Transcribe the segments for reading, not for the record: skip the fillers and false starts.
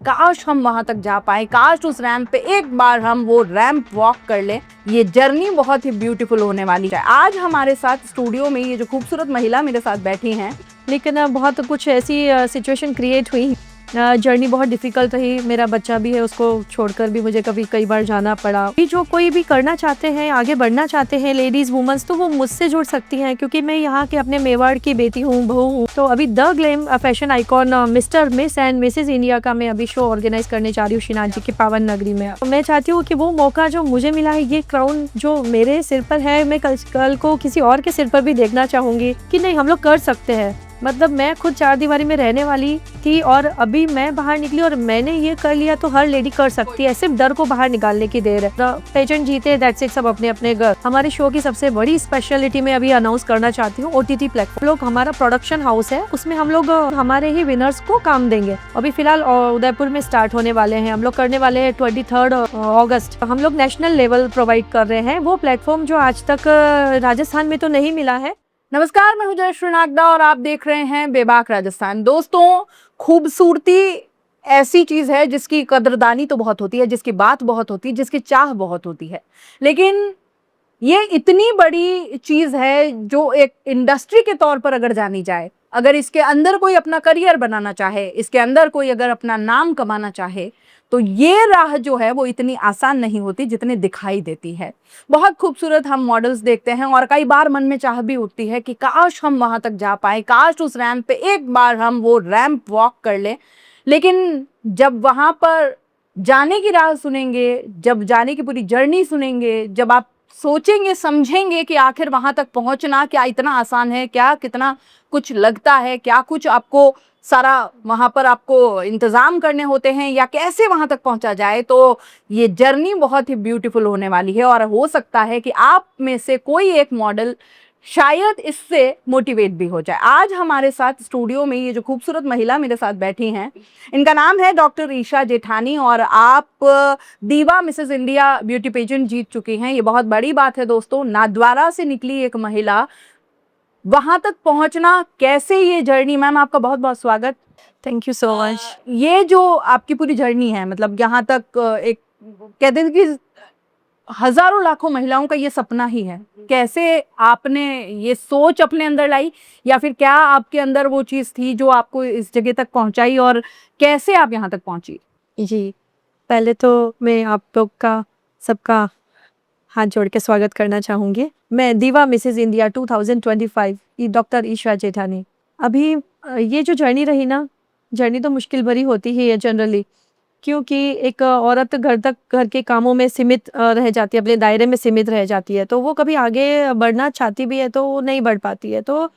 काश हम वहां तक जा पाए, काश उस रैंप पे एक बार हम वो रैंप वॉक कर ले। ये जर्नी बहुत ही ब्यूटीफुल होने वाली है। आज हमारे साथ स्टूडियो में ये जो खूबसूरत महिला मेरे साथ बैठी हैं, लेकिन बहुत कुछ ऐसी सिचुएशन क्रिएट हुई। जर्नी बहुत डिफ़िकल्ट रही। मेरा बच्चा भी है, उसको छोड़कर भी मुझे कई बार जाना पड़ा। अभी जो कोई भी करना चाहते हैं, आगे बढ़ना चाहते हैं लेडीज़ वुमेंस, तो वो मुझसे जुड़ सकती हैं, क्योंकि मैं यहाँ के अपने मेवाड़ की बेटी हूँ, बहू हूँ। तो अभी the glam fashion icon Mr Miss and Mrs India का मैं अभी शो ऑर्गेनाइज करने जा रही हूँ श्रीनाथ जी की पावन नगरी में। तो मैं चाहती हूँ कि वो मौका जो मुझे मिला है, ये क्राउन जो मेरे सिर पर है, मैं कल को किसी और के सिर पर भी देखना चाहूँगी कि नहीं, हम लोग कर सकते हैं। मतलब मैं खुद चार दीवारी में रहने वाली थी और अभी मैं बाहर निकली और मैंने ये कर लिया, तो हर लेडी कर सकती है। सिर्फ डर को बाहर निकालने की देर है। पेजेंट जीते, दैट्स इट, सब अपने अपने घर। हमारे शो की सबसे बड़ी स्पेशलिटी मैं अभी अनाउंस करना चाहती हूँ, OTT प्लेटफॉर्म। लोग हमारा प्रोडक्शन हाउस है, उसमें हम लोग हमारे ही विनर्स को काम देंगे। अभी फिलहाल उदयपुर में स्टार्ट होने वाले हैं। हम लोग करने वाले हैं 23 अगस्त। हम लोग नेशनल लेवल प्रोवाइड कर रहे हैं, वो प्लेटफॉर्म जो आज तक राजस्थान में तो नहीं मिला है। नमस्कार, मैं हूं जयश्री नागदा और आप देख रहे हैं बेबाक राजस्थान। दोस्तों, खूबसूरती ऐसी चीज है जिसकी कदरदानी तो बहुत होती है, जिसकी बात बहुत होती है, जिसकी चाह बहुत होती है, लेकिन ये इतनी बड़ी चीज है जो एक इंडस्ट्री के तौर पर अगर जानी जाए, अगर इसके अंदर कोई अपना करियर बनाना चाहे, इसके अंदर कोई अगर अपना नाम कमाना चाहे, तो ये राह जो है वो इतनी आसान नहीं होती जितनी दिखाई देती है। बहुत खूबसूरत हम मॉडल्स देखते हैं और कई बार मन में चाह भी उठती है कि काश हम वहां तक जा पाए, काश उस रैंप पे एक बार हम वो रैंप वॉक कर ले। लेकिन जब वहां पर जाने की राह सुनेंगे, जब जाने की पूरी जर्नी सुनेंगे, जब आप सोचेंगे समझेंगे कि आखिर वहां तक पहुंचना क्या इतना आसान है, क्या कितना कुछ लगता है, क्या कुछ आपको सारा वहां पर आपको इंतजाम करने होते हैं, या कैसे वहां तक पहुंचा जाए, तो ये जर्नी बहुत ही ब्यूटीफुल होने वाली है। और हो सकता है कि आप में से कोई एक मॉडल शायद इससे मोटिवेट भी हो जाए। आज हमारे साथ स्टूडियो में ये जो खूबसूरत महिला मेरे साथ बैठी हैं, इनका नाम है डॉक्टर ईशा जेठानी, और आप दीवा मिसेस इंडिया ब्यूटी पेजेंट जीत चुकी हैं। ये बहुत बड़ी बात है दोस्तों। नाथद्वारा से निकली एक महिला वहां तक पहुंचना, कैसे ये जर्नी। मैम, आपका बहुत बहुत स्वागत। Thank you so much. ये जो आपकी पूरी जर्नी है, मतलब यहाँ तक एक कहते हैं कि हजारों लाखों महिलाओं का ये सपना ही है। कैसे आपने ये सोच अपने अंदर लाई, या फिर क्या आपके अंदर वो चीज थी जो आपको इस जगह तक पहुंचाई, और कैसे आप यहाँ तक पहुंची? जी, पहले तो मैं आप लोग का सबका हाथ जोड़ के स्वागत करना चाहूँगी। मैं दीवा मिसेस इंडिया 2025 ये डॉक्टर ईशा जेठानी। अभी ये जो जर्नी रही ना, जर्नी तो मुश्किल भरी होती ही है जनरली, क्योंकि एक औरत घर के कामों में सीमित रह जाती है, अपने दायरे में सीमित रह जाती है, तो वो कभी आगे बढ़ना चाहती भी है तो वो नहीं बढ़ पाती है। तो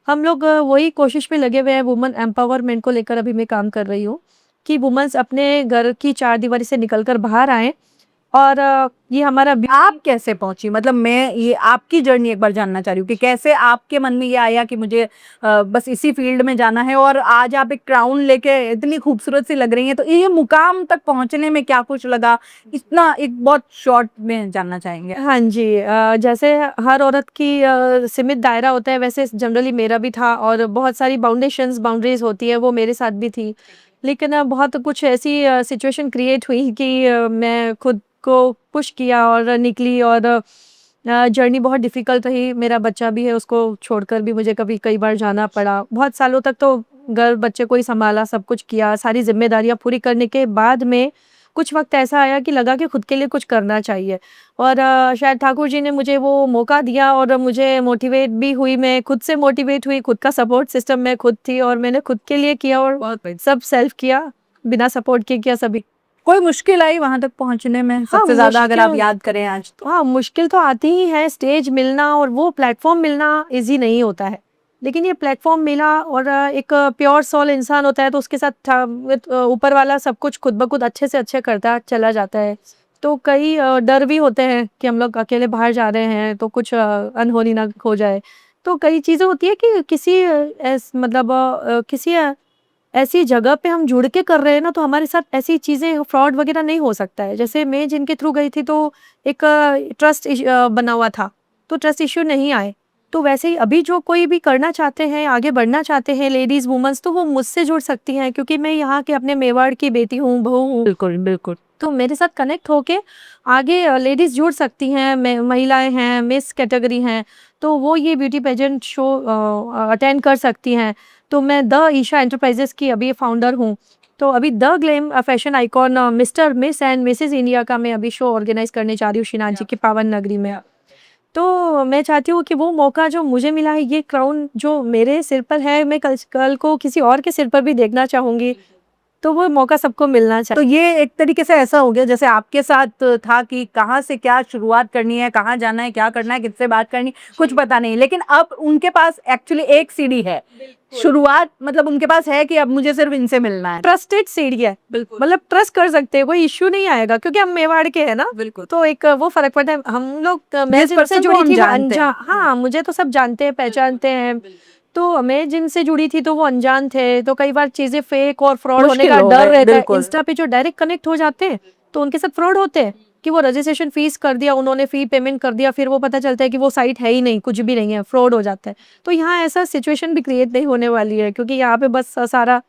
हम लोग वही कोशिश में लगे हुए हैं, वुमेन एम्पावरमेंट को लेकर अभी मैं काम कर रही हूँ कि वुमेन्स अपने घर की चार दीवारी से निकलकर बाहर आएँ। और ये हमारा आप कैसे पहुंची, मतलब मैं ये आपकी जर्नी एक बार जानना चाह रही हूँ कि कैसे आपके मन में ये आया कि मुझे बस इसी फील्ड में जाना है, और आज आप एक क्राउन लेके इतनी खूबसूरत सी लग रही हैं, तो ये मुकाम तक पहुंचने में क्या कुछ लगा, इतना एक बहुत शॉर्ट में जानना चाहेंगे। हाँ जी, जैसे हर औरत की सीमित दायरा होता है, वैसे जनरली मेरा भी था, और बहुत सारी बाउंड्रीज होती है, वो मेरे साथ भी थी। लेकिन बहुत कुछ ऐसी सिचुएशन क्रिएट हुई कि मैं खुद को पुश किया और निकली, और जर्नी बहुत डिफ़िकल्ट रही। मेरा बच्चा भी है, उसको छोड़कर भी मुझे कई बार जाना पड़ा। बहुत सालों तक तो घर बच्चे को ही सँभाला, सब कुछ किया, सारी ज़िम्मेदारियाँ पूरी करने के बाद में कुछ वक़्त ऐसा आया कि लगा कि खुद के लिए कुछ करना चाहिए, और शायद ठाकुर जी ने मुझे वो मौका दिया और मुझे मोटिवेट भी हुई। मैं खुद से मोटिवेट हुई, खुद का सपोर्ट सिस्टम मैं खुद थी, और मैंने खुद के लिए किया, और सब सेल्फ किया, बिना सपोर्ट के किया सभी। कोई मुश्किल आई वहां तक पहुंचने में हाँ, सबसे ज्यादा, अगर आप मुश्किल याद करें आज तो? हाँ, मुश्किल तो आती ही है। स्टेज मिलना और वो प्लेटफ़ॉर्म मिलना ईज़ी नहीं होता है। लेकिन ये प्लेटफ़ॉर्म मिला, और एक प्योर सोल इंसान होता है, तो उसके साथ ऊपर वाला सब कुछ खुद ब खुद अच्छे से अच्छे करता चला जाता है। तो कई डर भी होते हैं कि हम लोग अकेले बाहर जा रहे हैं तो कुछ अनहोनी ना हो जाए। तो कई चीज़ें होती है कि किसी किसी ऐसी जगह पे हम जुड़ के कर रहे हैं ना, तो हमारे साथ ऐसी चीज़ें फ्रॉड वगैरह नहीं हो सकता है। जैसे मैं जिनके थ्रू गई थी, तो एक ट्रस्ट बना हुआ था, तो ट्रस्ट इश्यू नहीं आए। तो वैसे ही अभी जो कोई भी करना चाहते हैं, आगे बढ़ना चाहते हैं लेडीज़, वुमेन्स, तो वो मुझसे जुड़ सकती हैं क्योंकि मैं यहाँ के अपने मेवाड़ की बेटी हूँ, बहू हूँ। बिल्कुल, बिल्कुल। तो मेरे साथ कनेक्ट होके आगे लेडीज़ जुड़ सकती हैं, महिलाएँ हैं, मिस कैटेगरी हैं, तो वो ये ब्यूटी पेजेंट शो अटेंड कर सकती हैं। तो मैं द ईशा एंटरप्राइजेज़ की अभी फाउंडर हूँ। तो अभी the glam fashion icon Mr, Miss and Mrs India का मैं अभी शो ऑर्गेनाइज़ करने जा रही हूँ श्रीनाथ जी की पावन नगरी में। तो मैं चाहती हूँ कि वो मौका जो मुझे मिला है, ये क्राउन जो मेरे सिर पर है, मैं कल को किसी और के सिर पर भी देखना चाहूँगी, तो वो मौका सबको मिलना तो चाहिए। ये एक तरीके से ऐसा हो गया जैसे आपके साथ था कि कहाँ से क्या शुरुआत करनी है, कहाँ जाना है, क्या करना है, किससे बात करनी, कुछ पता नहीं। लेकिन अब उनके पास एक्चुअली एक सीढ़ी है। शुरुआत मतलब उनके पास है कि अब मुझे सिर्फ इनसे मिलना है। ट्रस्टेड सीढ़ी है, बिल्कुल। मतलब ट्रस्ट कर सकते हैं, कोई इश्यू नहीं आएगा क्योंकि हम मेवाड़ के हैं ना, बिल्कुल। तो एक वो फर्क पड़ता है। हम लोग मैं जिस जिनसे पर्सन को जुड़ी हम थी वो जानते हैं। हाँ, मुझे तो सब जानते हैं, पहचानते हैं। तो मैं जिनसे जुड़ी थी तो वो अनजान थे, तो कई बार चीजें फेक और फ्रॉड होने मुश्किल का हो डर गए, रहता है। बिल्कुल। इंस्टा पे जो डायरेक्ट कनेक्ट हो जाते हैं तो उनके साथ फ्रॉड होते हैं कि वो रजिस्ट्रेशन फीस कर दिया, उन्होंने फी पेमेंट कर दिया, फिर वो पता चलता है कि वो साइट है ही नहीं, कुछ भी नहीं है, फ्रॉड हो जाता है। तो यहाँ ऐसा सिचुएशन भी क्रिएट नहीं होने वाली है क्योंकि यहाँ पे बस सारा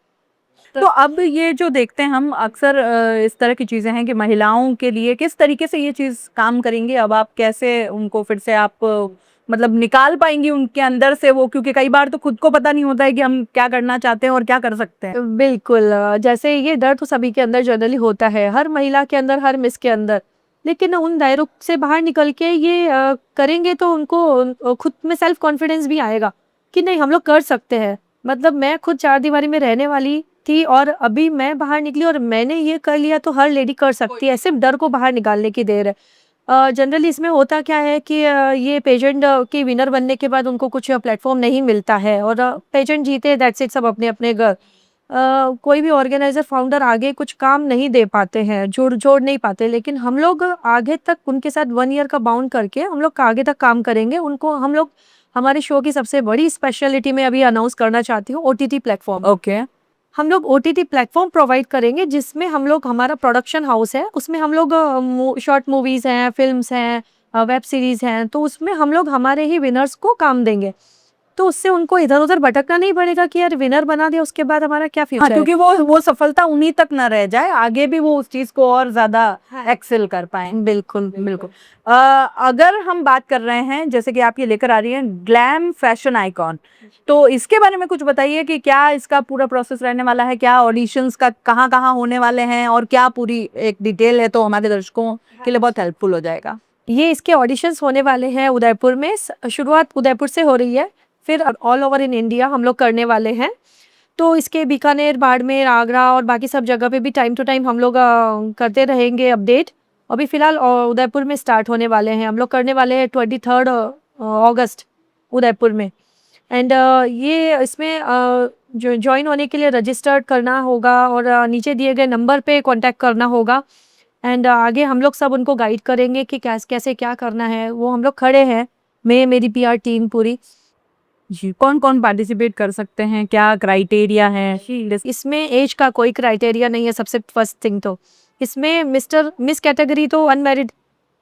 तो अब ये जो देखते हैं हम अक्सर इस तरह की चीज़ें हैं कि महिलाओं के लिए किस तरीके से ये चीज़ काम करेंगी? अब आप कैसे उनको फिर से आप मतलब निकाल पाएँगी उनके अंदर से वो, क्योंकि कई बार तो खुद को पता नहीं होता है कि हम क्या करना चाहते हैं और क्या कर सकते हैं। बिल्कुल जैसे ये डर तो सभी के अंदर जनरली होता है, हर महिला के अंदर, हर मिस के अंदर। लेकिन उन दायरों से बाहर निकल के ये करेंगे तो उनको खुद में सेल्फ कॉन्फिडेंस भी आएगा कि नहीं, हम लोग कर सकते हैं। मतलब मैं खुद चार दीवारी में रहने वाली थी और अभी मैं बाहर निकली और मैंने ये कर लिया तो हर लेडी कर सकती है। सिर्फ डर को बाहर निकालने की देर है। जनरली इसमें होता क्या है कि ये पेजेंट के विनर बनने के बाद उनको कुछ प्लेटफॉर्म नहीं मिलता है और पेजेंट जीते, दैट्स इट, सब अपने अपने घर। कोई भी ऑर्गेनाइजर फाउंडर आगे कुछ काम नहीं दे पाते हैं, जोड़ नहीं पाते। लेकिन हम लोग आगे तक उनके साथ 1 ईयर का बाउंड करके हम लोग आगे तक काम करेंगे। उनको हम लोग हमारे शो की सबसे बड़ी स्पेशलिटी में अभी अनाउंस करना चाहती हूँ, ओटीटी प्लेटफॉर्म। ओके। हम लोग ओटीटी प्लेटफॉर्म प्रोवाइड करेंगे जिसमें हम लोग, हमारा प्रोडक्शन हाउस है, उसमें हम लोग शॉर्ट मूवीज हैं, फिल्म्स हैं, वेब सीरीज हैं, तो उसमें हम लोग हमारे ही विनर्स को काम देंगे। तो उससे उनको इधर उधर भटकना नहीं पड़ेगा कि यार विनर बना दिया उसके बाद हमारा क्या हाँ, फ्यूचर है। क्योंकि वो सफलता उन्हीं तक ना रह जाए, आगे भी वो उस चीज़ को और ज़्यादा हाँ। एक्सेल कर पाएँ। बिल्कुल बिल्कुल। अगर हम बात कर रहे हैं जैसे कि आप ये लेकर आ रही हैं ग्लैम फैशन आइकॉन, तो इसके बारे में कुछ बताइए कि क्या इसका पूरा प्रोसेस रहने वाला है? क्या ऑडिशंस का कहाँ-कहाँ होने वाले हैं और क्या पूरी एक डिटेल है तो हमारे दर्शकों के लिए बहुत हेल्पफुल हो जाएगा। ये इसके ऑडिशंस होने वाले हैं उदयपुर में। शुरुआत उदयपुर से हो रही है, फिर ऑल ओवर इन इंडिया हम लोग करने वाले हैं। तो इसके बीकानेर, बाड़मेर, आगरा और बाकी सब जगह पे भी टाइम टू टाइम हम लोग करते रहेंगे अपडेट। अभी फिलहाल उदयपुर में स्टार्ट होने वाले हैं, हम लोग करने वाले हैं 23 अगस्त उदयपुर में। एंड ये इसमें जो ज्वाइन होने के लिए रजिस्टर्ड करना होगा और नीचे दिए गए नंबर पे कांटेक्ट करना होगा। एंड आगे हम लोग सब उनको गाइड करेंगे कि कैसे क्या करना है। वो हम लोग खड़े हैं, मैं, मेरी पीआर टीम पूरी। जी, कौन-कौन पार्टिसिपेट कर सकते हैं? क्या क्राइटेरिया है? इसमें एज का कोई क्राइटेरिया नहीं है। सबसे फर्स्ट थिंग तो इसमें मिस कैटेगरी तो अनमैरिड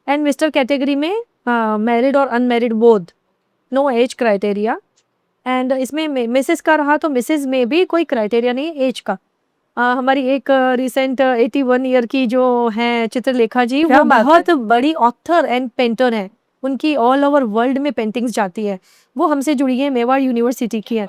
एंड मिस्टर कैटेगरी में मैरिड और unmarried both, no age criteria. And इसमें मिसेस का रहा तो मिसेस में भी कोई क्राइटेरिया नहीं है एज का। हमारी एक रिसेंट 81 ईयर की जो हैं चित्रलेखा जी, क्या वो बात है! बहुत बड़ी ऑथर एंड पेंटर हैं। उनकी ऑल ओवर वर्ल्ड में पेंटिंग्स जाती है। वो हमसे जुड़ी है, मेवाड़ यूनिवर्सिटी की है।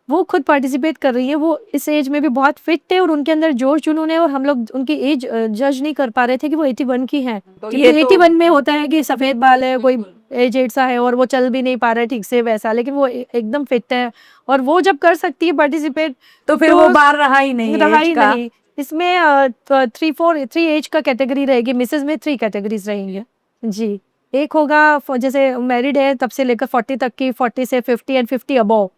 वो खुद पार्टिसिपेट कर रही है। वो इस एज में भी बहुत फिट है और उनके अंदर जोश जुनून है और हम लोग उनकी एज जज नहीं कर पा रहे थे कि वो 81 की हैं। तो क्योंकि ये तो 81 में होता है कि सफ़ेद बाल है, कोई एजेड सा है और वो चल भी नहीं पा रहा है ठीक से वैसा, लेकिन वो एकदम फिट है। और वो जब कर सकती है पार्टिसिपेट तो फिर वो बार रहा ही नहीं रहा एज ही का। नहीं। इसमें 3 एज का कैटेगरी रहेगी, मिसेज में 3 कैटेगरीज रहेंगे जी। एक होगा जैसे मैरिड है तब से लेकर 40 तक की, 40 से 50 एंड 50 अबव,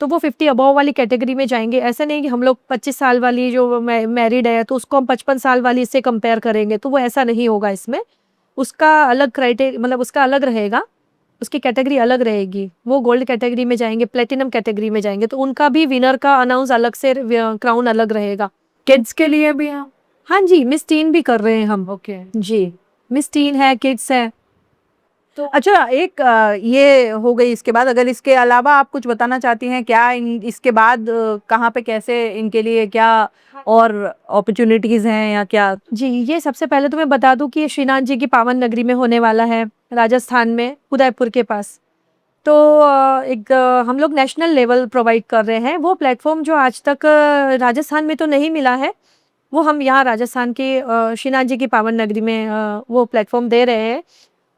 तो वो 50 अबव वाली कैटेगरी में जाएंगे। ऐसा नहीं कि हम लोग 25 साल वाली जो मैरिड है तो उसको हम 55 साल वाली से कंपेयर करेंगे, तो वो ऐसा नहीं होगा। इसमें उसका अलग क्राइटेरिया, मतलब उसका अलग रहेगा, उसकी कैटेगरी अलग रहेगी। वो गोल्ड कैटेगरी में जाएंगे, प्लेटिनम कैटेगरी में जाएंगे, तो उनका भी विनर का अनाउंस अलग से, क्राउन अलग रहेगा। किड्स के लिए भी है? हाँ जी, मिस टीन भी कर रहे हैं हम। ओके। जी, मिस टीन है, किड्स है। तो अच्छा, एक ये हो गई। इसके बाद अगर इसके अलावा आप कुछ बताना चाहती हैं क्या, इसके बाद कहाँ पे कैसे इनके लिए क्या और अपॉर्चुनिटीज हैं या क्या? जी, ये सबसे पहले तो मैं बता दूं कि ये श्रीनाथ जी की पावन नगरी में होने वाला है, राजस्थान में उदयपुर के पास। तो हम लोग नेशनल लेवल प्रोवाइड कर रहे हैं वो प्लेटफॉर्म जो आज तक राजस्थान में तो नहीं मिला है, वो हम यहाँ राजस्थान के श्रीनाथ जी की पावन नगरी में वो प्लेटफॉर्म दे रहे हैं।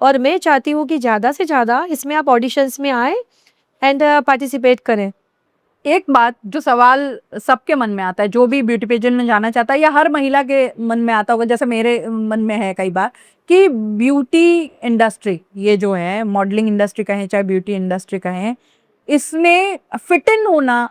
और मैं चाहती हूँ कि ज़्यादा से ज़्यादा इसमें आप ऑडिशंस में आए एंड पार्टिसिपेट करें। एक बात जो सवाल सबके मन में आता है, जो भी ब्यूटी पेजेंट में जाना चाहता है या हर महिला के मन में आता होगा, जैसे मेरे मन में है कई बार, कि ब्यूटी इंडस्ट्री ये जो है, मॉडलिंग इंडस्ट्री कहें चाहे ब्यूटी इंडस्ट्री कहें, इसमें फिट इन होना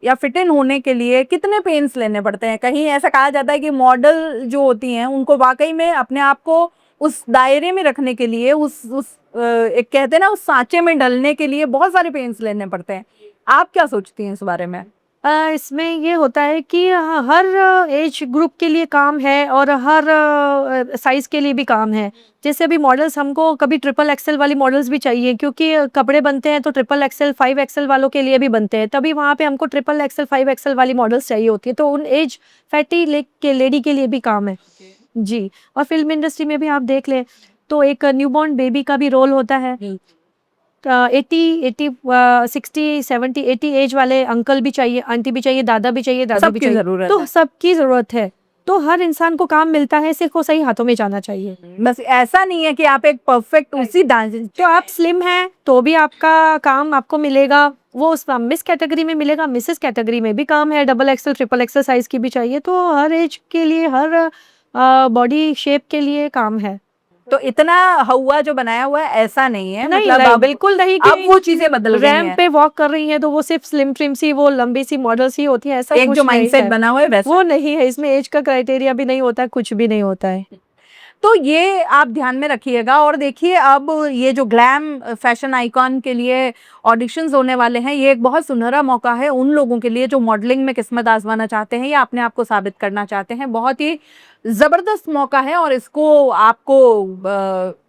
या फिट इन होने के लिए कितने पेन्स लेने पड़ते हैं। कहीं ऐसा कहा जाता है कि मॉडल जो होती हैं उनको वाकई में अपने आप को उस दायरे में रखने के लिए, एक कहते हैं ना, उस सांचे में ढलने के लिए बहुत सारे पेन्स लेने पड़ते हैं। आप क्या सोचती हैं इस बारे में? इसमें ये होता है कि हर एज ग्रुप के लिए काम है और हर साइज़ के लिए भी काम है। जैसे अभी मॉडल्स हमको कभी ट्रिपल एक्सेल वाली मॉडल्स भी चाहिए, क्योंकि कपड़े बनते हैं तो ट्रिपल एक्सेल 5 एक्सेल वालों के लिए भी बनते हैं, तभी वहाँ पे हमको ट्रिपल एक्सेल 5 एक्सेल वाली मॉडल्स चाहिए होती है। तो उन एज फैटी लेडी के लिए भी काम है। जी। और फिल्म इंडस्ट्री में भी आप देख लें तो एक न्यूबॉर्न बेबी का भी रोल होता है। 80 60 70 80 एज वाले अंकल भी चाहिए, आंटी भी चाहिए, दादा भी चाहिए, दादी भी सबकी चाहिए। जरूरत तो है। सबकी ज़रूरत है। तो हर इंसान को काम मिलता है, सिर्फ वो सही हाथों में जाना चाहिए। बस ऐसा नहीं है कि आप एक परफेक्ट उसी ढांचे। तो आप स्लिम हैं तो भी आपका काम आपको मिलेगा, वो उस मिस कैटेगरी में मिलेगा, मिसेस कैटेगरी में भी काम है, double XL triple XL size की भी चाहिए। तो हर एज के लिए, हर बॉडी शेप के लिए काम है। तो इतना हवा जो बनाया हुआ है ऐसा नहीं है, नहीं, मतलब नहीं, अब बिल्कुल नहीं अब वो चीजें बदल गई रैंप हैं। पे वॉक कर रही है तो वो सिर्फ स्लिम ट्रिम सी, वो लंबी सी मॉडल्स ही होती है, ऐसा एक कुछ जो नहीं माइंडसेट है। बना हुआ है वैसा। वो नहीं है, इसमें एज का क्राइटेरिया भी नहीं होता है, कुछ भी नहीं होता है। तो ये आप ध्यान में रखिएगा। और देखिए, अब ये जो ग्लैम फैशन आइकॉन के लिए ऑडिशंस होने वाले हैं, ये एक बहुत सुनहरा मौका है उन लोगों के लिए जो मॉडलिंग में किस्मत आजमाना चाहते हैं या अपने आप को साबित करना चाहते हैं। बहुत ही ज़बरदस्त मौका है और इसको आपको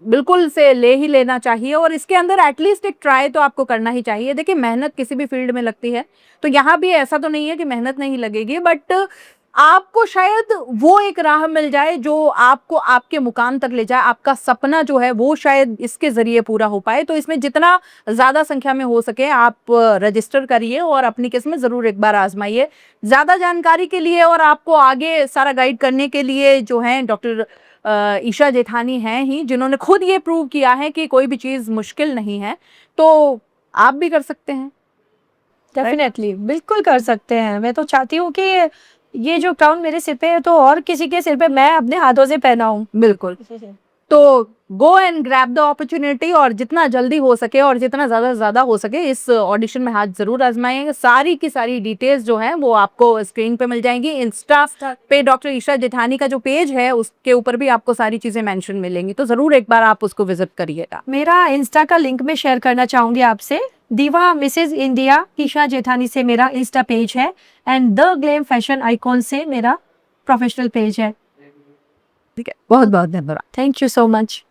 बिल्कुल से ले ही लेना चाहिए और इसके अंदर एटलीस्ट एक ट्राई तो आपको करना ही चाहिए। देखिए, मेहनत किसी भी फील्ड में लगती है, तो यहाँ भी ऐसा तो नहीं है कि मेहनत नहीं लगेगी, बट आपको शायद वो एक राह मिल जाए जो आपको आपके मुकाम तक ले जाए। आपका सपना जो है वो शायद इसके ज़रिए पूरा हो पाए। तो इसमें जितना ज़्यादा संख्या में हो सके आप रजिस्टर करिए और अपनी किस्मत ज़रूर एक बार आजमाइए। ज़्यादा जानकारी के लिए और आपको आगे सारा गाइड करने के लिए जो हैं डॉक्टर ईशा जेठानी हैं ही, जिन्होंने खुद ये प्रूव किया है कि कोई भी चीज़ मुश्किल नहीं है। तो आप भी कर सकते हैं। डेफिनेटली, बिल्कुल कर सकते हैं। मैं तो चाहती हूँ कि ये जो क्राउन मेरे सिर पे है तो और किसी के सिर पे मैं अपने हाथों से पहनाऊं। बिल्कुल। तो go and grab the opportunity और जितना जल्दी हो सके और जितना ज़्यादा हो सके इस ऑडिशन में हाथ ज़रूर आजमाएंगे। सारी की सारी डिटेल्स जो हैं वो आपको स्क्रीन पे मिल जाएंगी। इंस्टा पे डॉक्टर ईशा जेठानी का जो पेज है उसके ऊपर भी आपको सारी चीज़ें मेंशन मिलेंगी, तो ज़रूर एक बार आप उसको विजिट करिएगा। मेरा इंस्टा का लिंक मैं शेयर करना चाहूंगी आपसे। दीवा मिसेज इंडिया ईशा जेठानी से मेरा इंस्टा पेज है and the glam fashion icon से मेरा प्रोफेशनल पेज है। ठीक है, बहुत बहुत धन्यवाद। Thank you so much.